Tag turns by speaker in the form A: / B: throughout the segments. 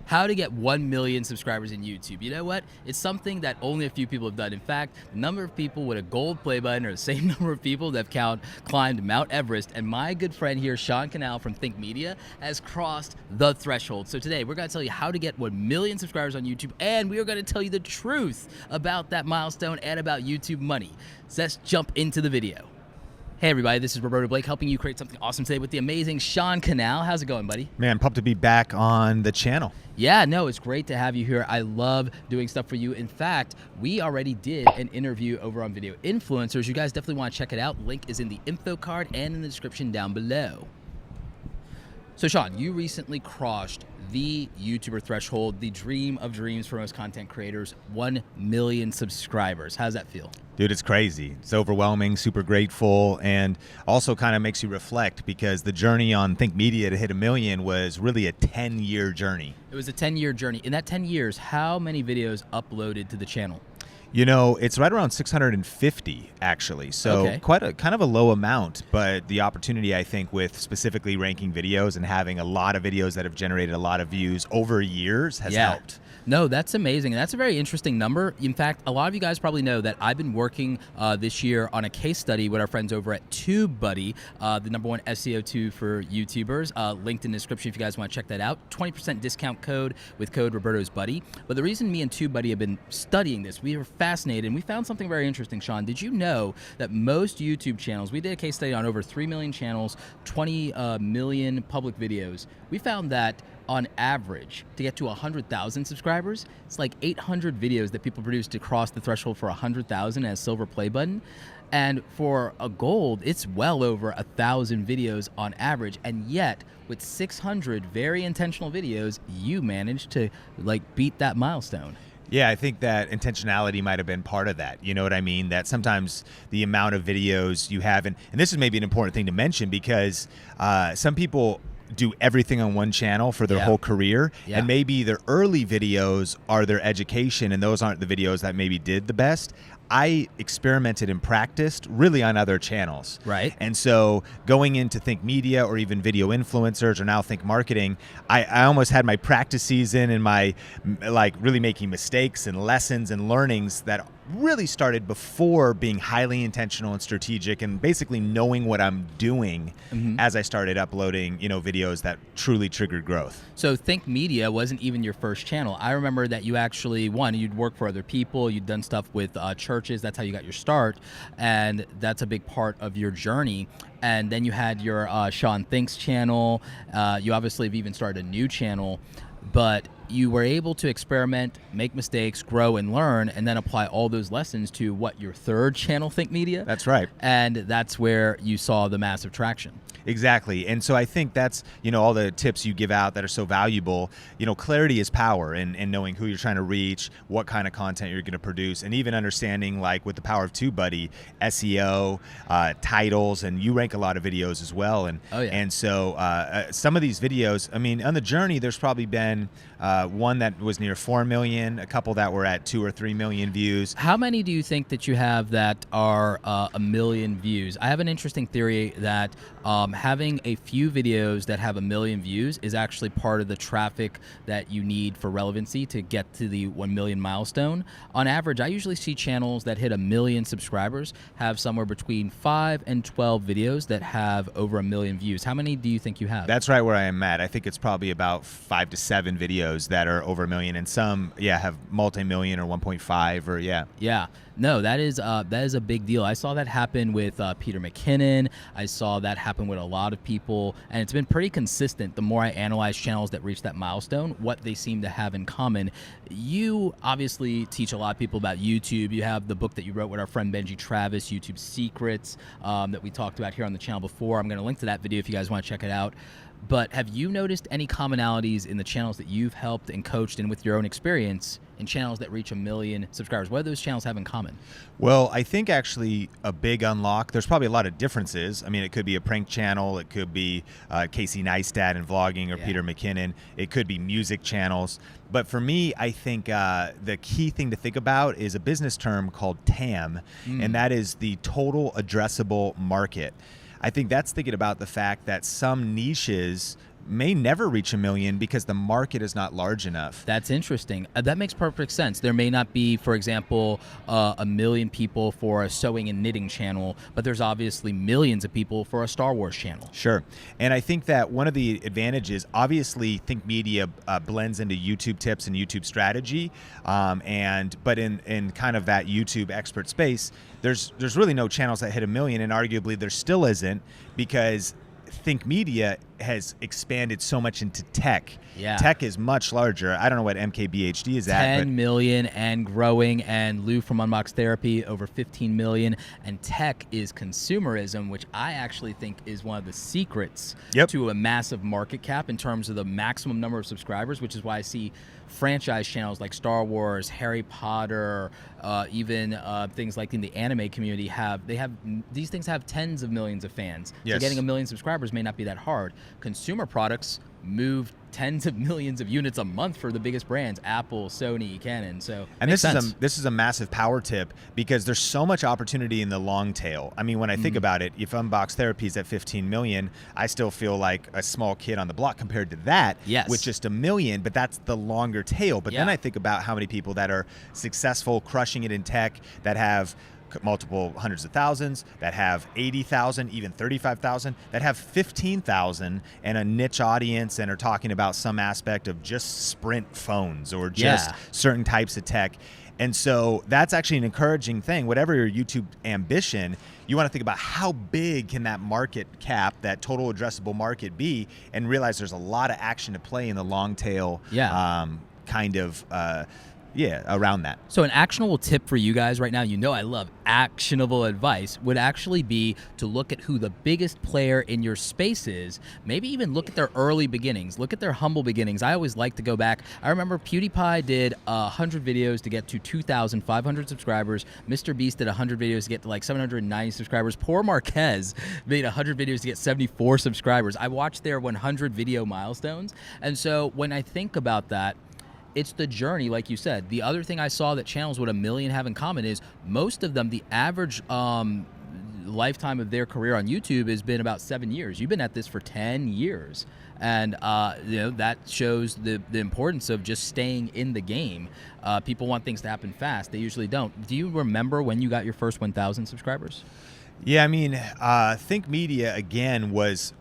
A: How to get 1 million subscribers in YouTube. You know what? It's something that only a few people have done. In fact, the number of people with a gold play button are the same number of people that have climbed Mount Everest. And my good friend here, Cannell from Think Media, has crossed the threshold. So today, we're going to tell you how to get 1 million subscribers on YouTube, and we are going to tell you the truth about that milestone and about YouTube money. So let's jump into the video. Hey everybody, this is Roberto Blake helping you create something awesome today with the amazing Cannell. How's it going, buddy?
B: Man, pumped to be back on the channel.
A: Yeah, no, it's great to have you here. I love doing stuff for you. In fact, we already did an interview over on Video Influencers. You guys definitely want to check it out. Link is in the info card and in the description down below. So Sean, you recently crossed the YouTuber threshold, the dream of dreams for most content creators, 1 million subscribers. How's that feel?
B: Dude, it's crazy. It's overwhelming, super grateful, and also kind of makes you reflect because the journey on Think Media to hit 1 million was really a 10-year journey. It
A: was a 10-year journey. In that 10 years, how many videos uploaded to the channel?
B: You know, it's right around 650 actually. So
A: okay.
B: Quite a kind of a low amount, but the opportunity I think with specifically ranking videos and having a lot of videos that have generated a lot of views over years has helped.
A: No, that's amazing. And that's a very interesting number. In fact, a lot of you guys probably know that I've been working this year on a case study with our friends over at TubeBuddy, the #1 SEO tool for YouTubers. Linked in the description if you guys want to check that out. 20% discount code with code Roberto's Buddy. But the reason me and TubeBuddy have been studying this, we were fascinated, and we found something very interesting, Sean. Did you know that most YouTube channels, we did a case study on over 3 million channels, 20 million public videos. We found that on average, to get to 100,000 subscribers, it's like 800 videos that people produce to cross the threshold for 100,000 as silver play button. And for a gold, it's well over 1,000 videos on average. And yet, with 600 very intentional videos, you managed to beat that milestone.
B: Yeah, I think that intentionality might have been part of that. You know what I mean? That sometimes the amount of videos you have, and this is maybe an important thing to mention because some people do everything on one channel for their whole career, and maybe their early videos are their education, and those aren't the videos that maybe did the best. I experimented and practiced really on other channels.
A: Right.
B: And so going into Think Media or even Video Influencers or now Think Marketing, I almost had my practice season and my really making mistakes and lessons and learnings that really started before being highly intentional and strategic and basically knowing what I'm doing as I started uploading, videos that truly triggered growth.
A: So Think Media wasn't even your first channel. I remember that you actually, you'd work for other people, you'd done stuff with churches, that's how you got your start, and that's a big part of your journey. And then you had your Sean Thinks channel. You obviously have even started a new channel, but you were able to experiment, make mistakes, grow and learn, and then apply all those lessons to your third channel, Think Media?
B: That's right.
A: And that's where you saw the massive traction.
B: Exactly. And so I think that's, all the tips you give out that are so valuable. Clarity is power in knowing who you're trying to reach, what kind of content you're going to produce, and even understanding, with the power of TubeBuddy, SEO, titles, and you rank a lot of videos as well. And and so some of these videos, on the journey, there's probably been one that was near 4 million, a couple that were at 2 or 3 million views.
A: How many do you think that you have that are 1 million views? I have an interesting theory that having a few videos that have 1 million views is actually part of the traffic that you need for relevancy to get to the 1 million milestone. On average, I usually see channels that hit 1 million subscribers have somewhere between 5 and 12 videos that have over 1 million views. How many do you think you have?
B: That's right where I am at. I think it's probably about 5 to 7 videos that are over 1 million, and some, have multi-million or 1.5 or
A: Yeah. No, that is a big deal. I saw that happen with Peter McKinnon. I saw that happen with a lot of people, and it's been pretty consistent. The more I analyze channels that reach that milestone, what they seem to have in common. You obviously teach a lot of people about YouTube. You have the book that you wrote with our friend Benji Travis, YouTube Secrets, that we talked about here on the channel before. I'm going to link to that video if you guys want to check it out. But have you noticed any commonalities in the channels that you've helped and coached and with your own experience in channels that reach 1 million subscribers? What do those channels have in common?
B: Well, I think actually a big unlock, there's probably a lot of differences. It could be a prank channel. It could be Casey Neistat and vlogging or Peter McKinnon. It could be music channels. But for me, I think the key thing to think about is a business term called TAM, and that is the total addressable market. I think that's thinking about the fact that some niches may never reach 1 million because the market is not large enough.
A: That's interesting. That makes perfect sense. There may not be, for example, 1 million people for a sewing and knitting channel, but there's obviously millions of people for a Star Wars channel.
B: Sure. And I think that one of the advantages, obviously, Think Media blends into YouTube tips and YouTube strategy, but in kind of that YouTube expert space, there's really no channels that hit 1 million, and arguably there still isn't, because Think Media has expanded so much into tech.
A: Yeah.
B: Tech is much larger. I don't know what MKBHD is at.
A: 10 million and growing, and Lou from Unbox Therapy over 15 million. And tech is consumerism, which I actually think is one of the secrets to a massive market cap in terms of the maximum number of subscribers, which is why I see franchise channels like Star Wars, Harry Potter, even things like in the anime community these things have tens of millions of fans.
B: Yes.
A: So getting 1 million subscribers may not be that hard. Consumer products move tens of millions of units a month for the biggest brands, Apple, Sony, Canon. So,
B: and this is a massive power tip, because there's so much opportunity in the long tail. I mean, when I think about it, if Unbox Therapy is at 15 million, I still feel like a small kid on the block compared to that, with just 1 million, but that's the longer tail. But then I think about how many people that are successful, crushing it in tech, that have multiple hundreds of thousands, that have 80,000, even 35,000, that have 15,000 and a niche audience and are talking about some aspect of just Sprint phones or just certain types of tech. And so that's actually an encouraging thing. Whatever your YouTube ambition, you want to think about how big can that market cap, that total addressable market be, and realize there's a lot of action to play in the long tail around that.
A: So an actionable tip for you guys right now, I love actionable advice, would actually be to look at who the biggest player in your space is. Maybe even look at their early beginnings, look at their humble beginnings. I always like to go back. I remember PewDiePie did 100 videos to get to 2,500 subscribers. Mr. Beast did 100 videos to get to like 790 subscribers. Poor Marquez made 100 videos to get 74 subscribers. I watched their 100 video milestones. And so when I think about that, it's the journey, like you said. The other thing I saw that channels with 1 million have in common is most of them, the average lifetime of their career on YouTube has been about 7 years. You've been at this for 10 years. And that shows the importance of just staying in the game. People want things to happen fast. They usually don't. Do you remember when you got your first 1,000 subscribers?
B: Yeah, I mean, Think Media, again, was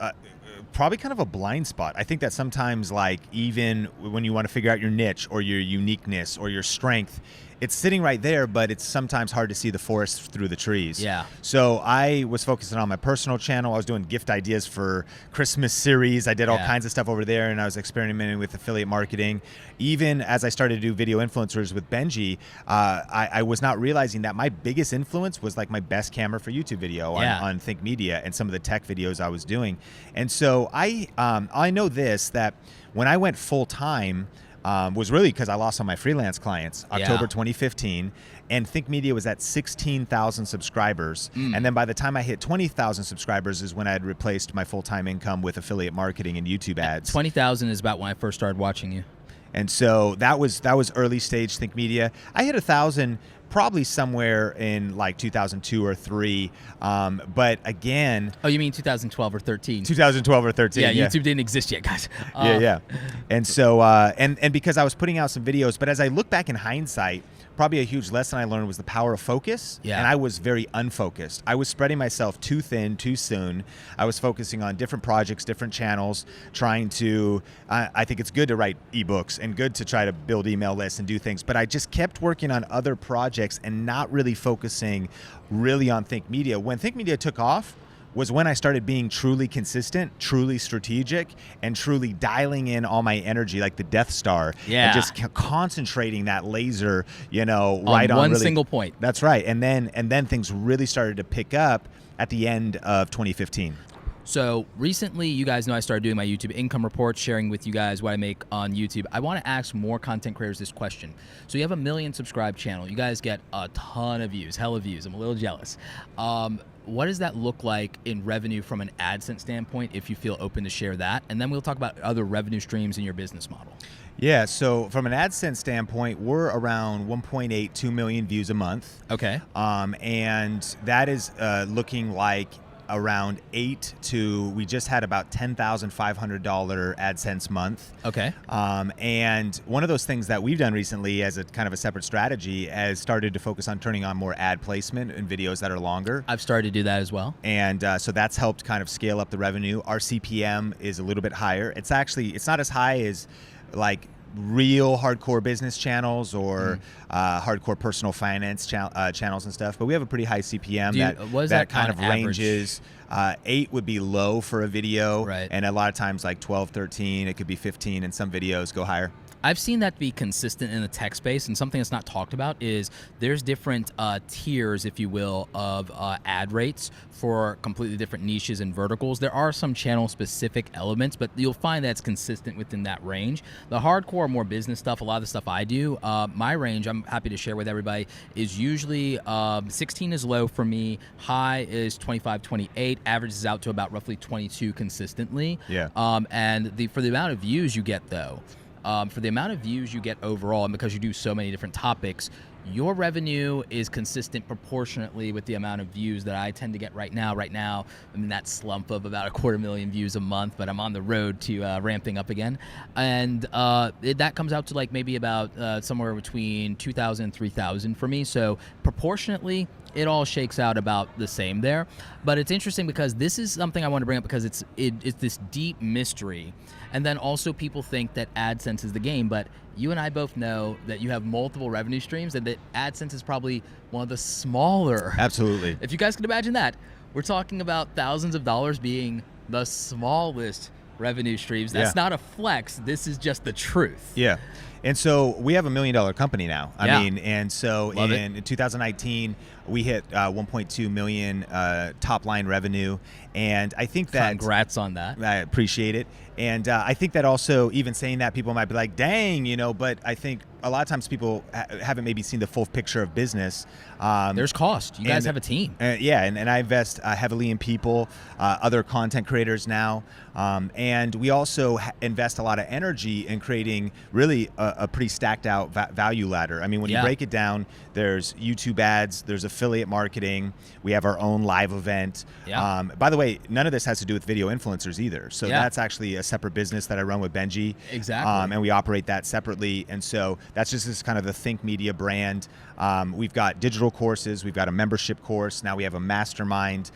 B: probably kind of a blind spot. I think that sometimes, like, even when you want to figure out your niche or your uniqueness or your strength, it's sitting right there, but it's sometimes hard to see the forest through the trees.
A: Yeah.
B: So I was focusing on my personal channel. I was doing gift ideas for Christmas series. I did all kinds of stuff over there, and I was experimenting with affiliate marketing. Even as I started to do video influencers with Benji, I was not realizing that my biggest influence was like my best camera for YouTube video on Think Media and some of the tech videos I was doing. And so I know this, that when I went full time, was really because I lost all my freelance clients, October 2015, and Think Media was at 16,000 subscribers. And then by the time I hit 20,000 subscribers is when I had replaced my full-time income with affiliate marketing and YouTube ads.
A: 20,000 is about when I first started watching you.
B: And so that was early stage Think Media. I hit 1,000 probably somewhere in like 2002 or 3. But again...
A: Oh, you mean 2012 or 13?
B: 2012 or 13.
A: Yeah, YouTube didn't exist yet, guys.
B: Yeah. And so, and because I was putting out some videos, but as I look back in hindsight, probably a huge lesson I learned was the power of focus. Yeah. And I was very unfocused. I was spreading myself too thin, too soon. I was focusing on different projects, different channels, trying to, I think it's good to write ebooks and good to try to build email lists and do things, but I just kept working on other projects and not really focusing really on Think Media. When Think Media took off was when I started being truly consistent, truly strategic, and truly dialing in all my energy like the Death Star.
A: Yeah.
B: And just concentrating that laser, right on
A: one
B: really,
A: single point.
B: That's right. And then things really started to pick up at the end of 2015.
A: So recently, you guys know I started doing my YouTube income reports, sharing with you guys what I make on YouTube. I want to ask more content creators this question. So you have a 1 million subscribed channel. You guys get a ton of views, hella views. I'm a little jealous. What does that look like in revenue from an AdSense standpoint, if you feel open to share that? And then we'll talk about other revenue streams in your business model.
B: Yeah, so from an AdSense standpoint, we're around 1.8, 2 million views a month.
A: Okay.
B: And that is looking like around we just had about $10,500 AdSense month.
A: Okay.
B: And one of those things that we've done recently as a kind of a separate strategy has started to focus on turning on more ad placement in videos that are longer.
A: I've started to do that as well.
B: And so that's helped kind of scale up the revenue. Our CPM is a little bit higher. It's not as high as like real hardcore business channels or hardcore personal finance channels and stuff, but we have a pretty high CPM that kind of ranges. 8 would be low for a video,
A: right?
B: And a lot of times like 12, 13, it could be 15, and some videos go higher.
A: I've seen that be consistent in the tech space, and something that's not talked about is there's different tiers, if you will, of ad rates for completely different niches and verticals. There are some channel-specific elements, but you'll find that's consistent within that range. The hardcore, more business stuff, a lot of the stuff I do, my range, I'm happy to share with everybody, is usually 16 is low for me, high is 25, 28, averages out to about roughly 22 consistently.
B: Yeah.
A: And for the amount of views you get, though, for the amount of views you get overall, and because you do so many different topics, your revenue is consistent proportionately with the amount of views that I tend to get right now. Right now, I'm in that slump of about 250,000 views a month, but I'm on the road to ramping up again. And that comes out to like maybe about somewhere between 2,000 and 3,000 for me. So proportionately, it all shakes out about the same there. But it's interesting because this is something I want to bring up because it's this deep mystery. And then also people think that AdSense is the game, but you and I both know that you have multiple revenue streams and that AdSense is probably one of the smaller.
B: Absolutely.
A: If you guys can imagine that, we're talking about thousands of dollars being the smallest revenue streams. That's not a flex. This is just the truth.
B: Yeah. And so we have $1 million company now. I mean, and so in 2019, we hit 1.2 million top line revenue. And I think that...
A: Congrats on that.
B: I appreciate it. And I think that also, even saying that, people might be like, dang, but I think a lot of times people haven't maybe seen the full picture of business.
A: There's cost. You guys have a team.
B: And I invest heavily in people, other content creators now. And we also invest a lot of energy in creating really a pretty stacked out value ladder. I mean, when you break it down, there's YouTube ads, there's affiliate marketing, we have our own live event. By the way, none of this has to do with video influencers either. So that's actually a separate business that I run with Benji.
A: Exactly.
B: And we operate that separately. And so that's just this kind of the Think Media brand. We've got digital courses, we've got a membership course, now we have a mastermind,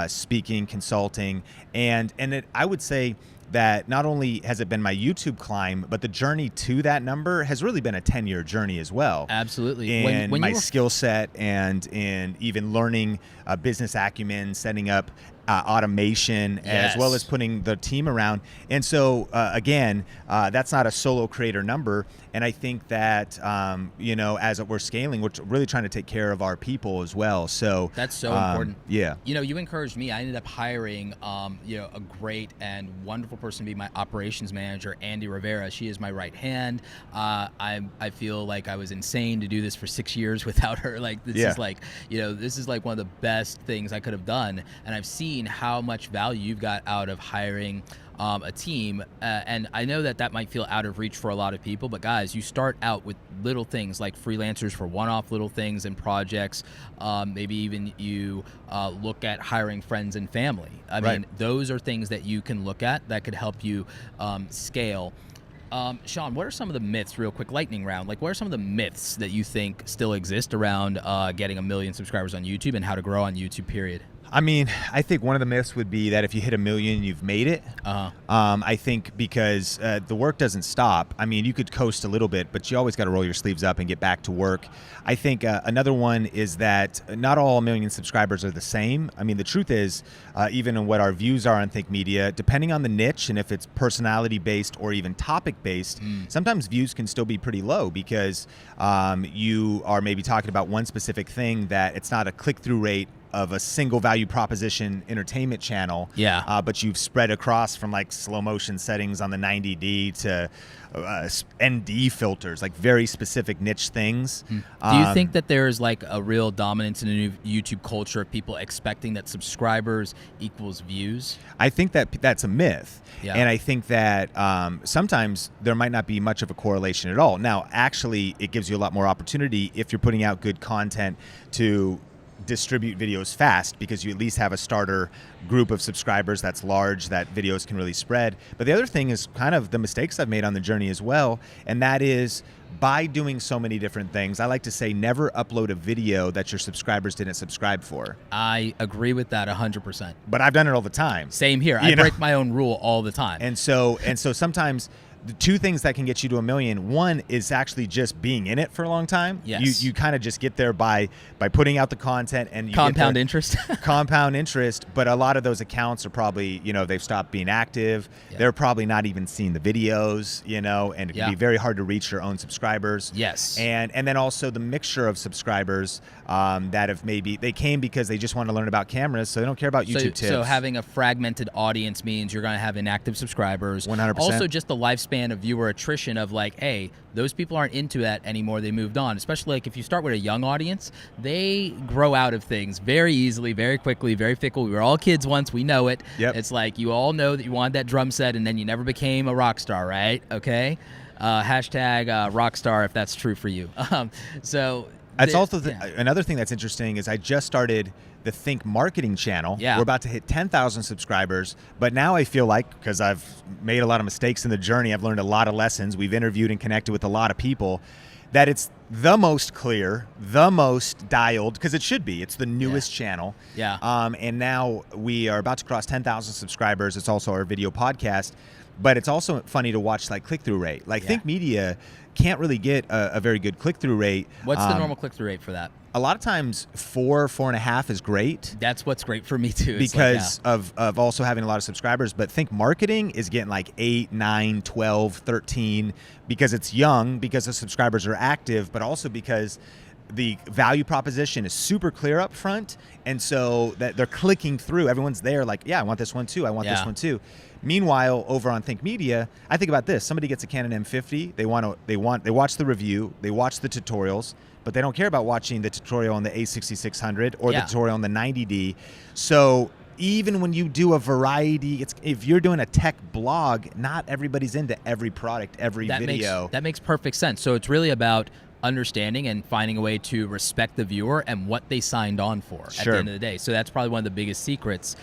B: speaking, consulting, and I would say that not only has it been my YouTube climb, but the journey to that number has really been a 10-year journey as well.
A: Absolutely.
B: And my skill set and in even learning business acumen, setting up automation, as well as putting the team around. And so again, that's not a solo creator number. And I think that as we're scaling, we're really trying to take care of our people as well. So
A: that's so important.
B: Yeah.
A: You encouraged me. I ended up hiring a great and wonderful person to be my operations manager, Andy Rivera. She is my right hand. I feel like I was insane to do this for 6 years without her. Like this is like this is like one of the best things I could have done. And I've seen how much value you've got out of hiring a team, and I know that might feel out of reach for a lot of people, but guys, you start out with little things like freelancers for one-off little things and projects. Maybe even you look at hiring friends and family. I mean, those are things that you can look at that could help you scale. Sean, what are some of the myths, real quick, lightning round, like what are some of the myths that you think still exist around getting 1 million subscribers on YouTube and how to grow on YouTube, period?
B: I mean, I think one of the myths would be that if you hit 1 million, you've made it. I think because the work doesn't stop. I mean, you could coast a little bit, but you always got to roll your sleeves up and get back to work. I think another one is that not all 1 million subscribers are the same. I mean, the truth is, even in what our views are on Think Media, depending on the niche and if it's personality-based or even topic-based, sometimes views can still be pretty low because you are maybe talking about one specific thing that it's not a click-through rate of a single value proposition entertainment channel, but you've spread across from like slow motion settings on the 90D to ND filters, like very specific niche things.
A: Do you think that there's like a real dominance in a new YouTube culture of people expecting that subscribers equals views?
B: I think that that's a myth. And I think that sometimes there might not be much of a correlation at all. Now, actually, it gives you a lot more opportunity if you're putting out good content to distribute videos fast because you at least have a starter group of subscribers that's large that videos can really spread. But the other thing is kind of the mistakes I've made on the journey as well, and that is by doing so many different things, I like to say never upload a video that your subscribers didn't subscribe for.
A: I agree with that 100%.
B: But I've done it all the time.
A: Same here. I break my own rule all the time.
B: And so sometimes the two things that can get you to 1 million, one is actually just being in it for a long time.
A: Yes.
B: You kind of just get there by putting out the content and you
A: compound interest.
B: Compound interest, but a lot of those accounts are probably, they've stopped being active. Yeah. They're probably not even seeing the videos, and it can be very hard to reach your own subscribers.
A: Yes.
B: And then also the mixture of subscribers that have they came because they just want to learn about cameras, so they don't care about YouTube tips.
A: So having a fragmented audience means you're going to have inactive subscribers.
B: 100%.
A: Also just the lifespan of viewer attrition of like, hey, those people aren't into that anymore. They moved on. Especially like if you start with a young audience, they grow out of things very easily, very quickly, very fickle. We were all kids once. We know it.
B: Yep.
A: It's like you all know that you wanted that drum set and then you never became a rock star, right? Okay. Hashtag rock star if that's true for you.
B: That's also another thing that's interesting is I just started the Think Marketing channel.
A: Yeah.
B: We're about to hit 10,000 subscribers, but now I feel like, because I've made a lot of mistakes in the journey, I've learned a lot of lessons, we've interviewed and connected with a lot of people, that it's the most clear, the most dialed, because it should be. It's the newest channel.
A: Yeah.
B: And now we are about to cross 10,000 subscribers. It's also our video podcast, but it's also funny to watch like click-through rate. Like Think Media can't really get a very good click-through rate.
A: What's the normal click-through rate for that?
B: A lot of times 4.5 is great.
A: That's what's great for me too.
B: Because of also having a lot of subscribers. But Think Marketing is getting like 8, 9, 12, 13 because it's young, because the subscribers are active, but also because the value proposition is super clear up front. And so that they're clicking through. Everyone's there like, yeah, I want this one too. I want this one too. Meanwhile, over on Think Media, I think about this. Somebody gets a Canon M50. They watch the review. They watch the tutorials, but they don't care about watching the tutorial on the A6600 or the tutorial on the 90D. So even when you do a variety, if you're doing a tech blog, not everybody's into every product, every video.
A: That makes perfect sense. So it's really about understanding and finding a way to respect the viewer and what they signed on for at the end of the day. So that's probably one of the biggest secrets.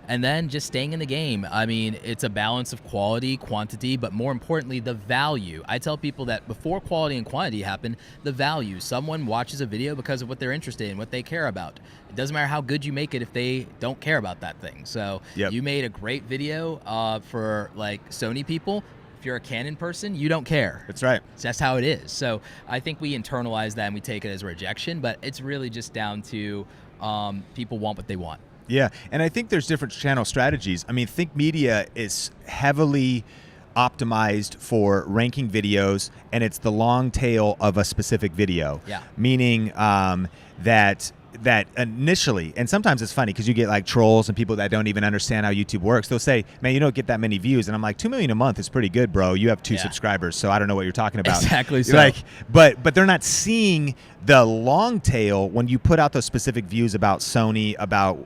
A: And then just staying in the game. I mean, it's a balance of quality, quantity, but more importantly, the value. I tell people that before quality and quantity happen, the value. Someone watches a video because of what they're interested in, what they care about. It doesn't matter how good you make it if they don't care about that thing. So you made a great video for like Sony people. If you're a Canon person, you don't care.
B: That's right.
A: That's how it is. So I think we internalize that and we take it as rejection, but it's really just down to people want what they want.
B: Yeah, and I think there's different channel strategies. I mean, Think Media is heavily optimized for ranking videos, and it's the long tail of a specific video.
A: Yeah.
B: Meaning that initially, and sometimes it's funny because you get like trolls and people that don't even understand how YouTube works. They'll say, man, you don't get that many views. And I'm like, 2 million a month is pretty good, bro. You have 2 subscribers, so I don't know what you're talking about.
A: Exactly so.
B: Like, but they're not seeing the long tail when you put out those specific views about Sony, about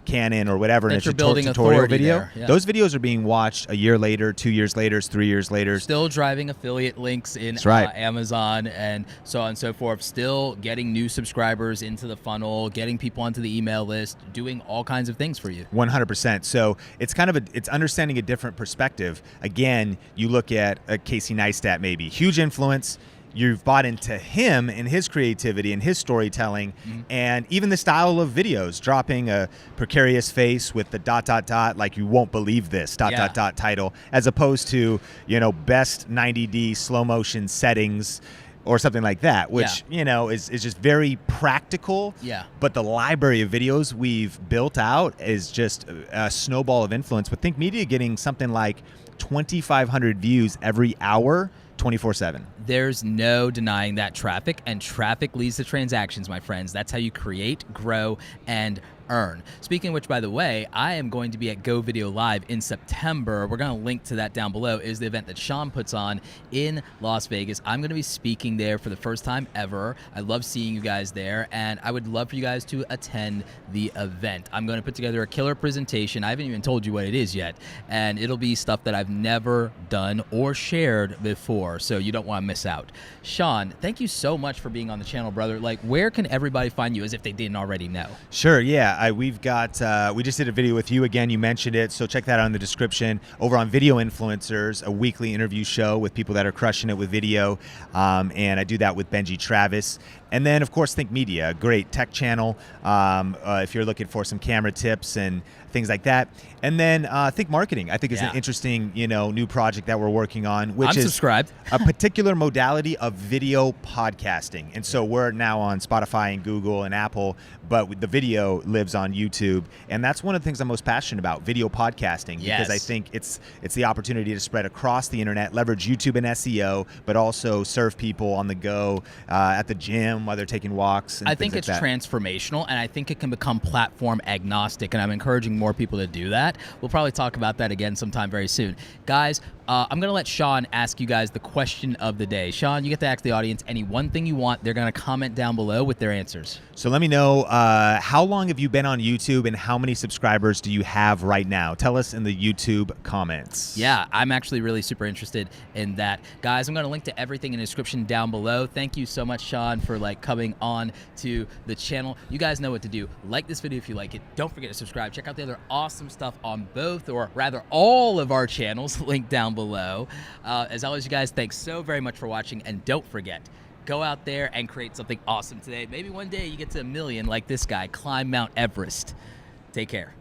B: Canon or whatever, and it's a tutorial video. Yeah. Those videos are being watched a year later, 2 years later, 3 years later.
A: Still driving affiliate links in Amazon and so on and so forth. Still getting new subscribers into the funnel, getting people onto the email list, doing all kinds of things for you.
B: 100%. So it's kind of it's understanding a different perspective. Again, you look at a Casey Neistat, maybe huge influence. You've bought into him and his creativity and his storytelling, and even the style of videos, dropping a precarious face with the ... like you won't believe this ... title, as opposed to, best 90D slow motion settings or something like that, which, is just very practical.
A: Yeah.
B: But the library of videos we've built out is just a snowball of influence. But Think Media getting something like 2,500 views every hour, 24/7.
A: There's no denying that traffic, and traffic leads to transactions, my friends. That's how you create, grow, and earn. Speaking of which, by the way, I am going to be at Go Video Live in September. We're going to link to that down below. It is the event that Sean puts on in Las Vegas. I'm going to be speaking there for the first time ever. I love seeing you guys there, and I would love for you guys to attend the event. I'm going to put together a killer presentation. I haven't even told you what it is yet, and it'll be stuff that I've never done or shared before, so you don't want to miss out. Sean, thank you so much for being on the channel, brother. Like, where can everybody find you, as if they didn't already know?
B: Sure, yeah. We've got, we just did a video with you again. You mentioned it, so check that out in the description. Over on Video Influencers, a weekly interview show with people that are crushing it with video, and I do that with Benji Travis. And then, of course, Think Media, a great tech channel if you're looking for some camera tips and things like that. And then Think Marketing, I think, is an interesting, new project that we're working on, which
A: I'm subscribed.
B: a particular modality of video podcasting. And so we're now on Spotify and Google and Apple, but the video lives on YouTube. And that's one of the things I'm most passionate about, video podcasting, because I think it's the opportunity to spread across the internet, leverage YouTube and SEO, but also serve people on the go at the gym while they're taking walks. And
A: I think it's transformational, and I think it can become platform agnostic, and I'm encouraging more people to do that. We'll probably talk about that again sometime very soon. Guys, I'm going to let Sean ask you guys the question of the day. Sean, you get to ask the audience any one thing you want. They're going to comment down below with their answers.
B: So let me know, how long have you been on YouTube and how many subscribers do you have right now? Tell us in the YouTube comments.
A: Yeah, I'm actually really super interested in that. Guys, I'm going to link to everything in the description down below. Thank you so much, Sean, for coming on to the channel. You guys know what to do. Like this video if you like it. Don't forget to subscribe. Check out the other awesome stuff on both, or rather all of our channels, linked down below. As always, you guys, thanks so very much for watching, and don't forget, go out there and create something awesome today. Maybe one day you get to 1 million like this guy, climb Mount Everest. Take care.